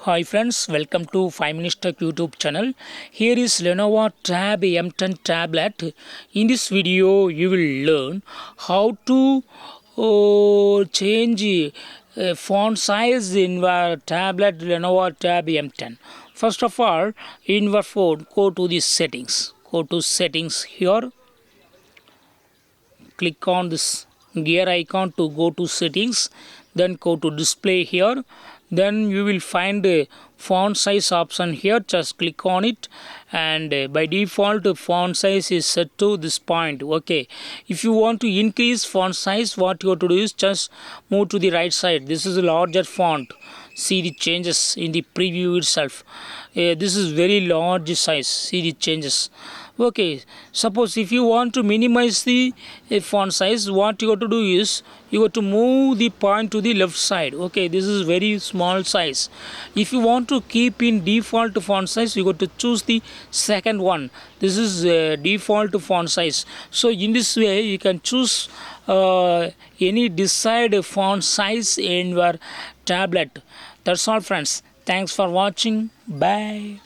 Hi friends, welcome to 5 Minutes Tech YouTube channel. Here is Lenovo Tab M10 tablet. In this video, you will learn how to change font size in your tablet Lenovo Tab M10. First of all, in your phone, go to the settings. Go to settings here. Click on this gear icon to go to settings. Then go to display here. Then you will find a font size option here. Just click on it, and by default font size is set to this point. Okay, if you want to increase font size, what you have to do is just move to the right side. This is a larger font. See the changes in the preview itself. This is very large size. See the changes. Okay, suppose if you want to minimize the font size, what you have to do is you have to move the point to the left side. Okay, this is very small size. If you want to keep in default font size, you got to choose the second one. This is default font size. So in this way you can choose any desired font size in your tablet. That's all friends. Thanks for watching. Bye.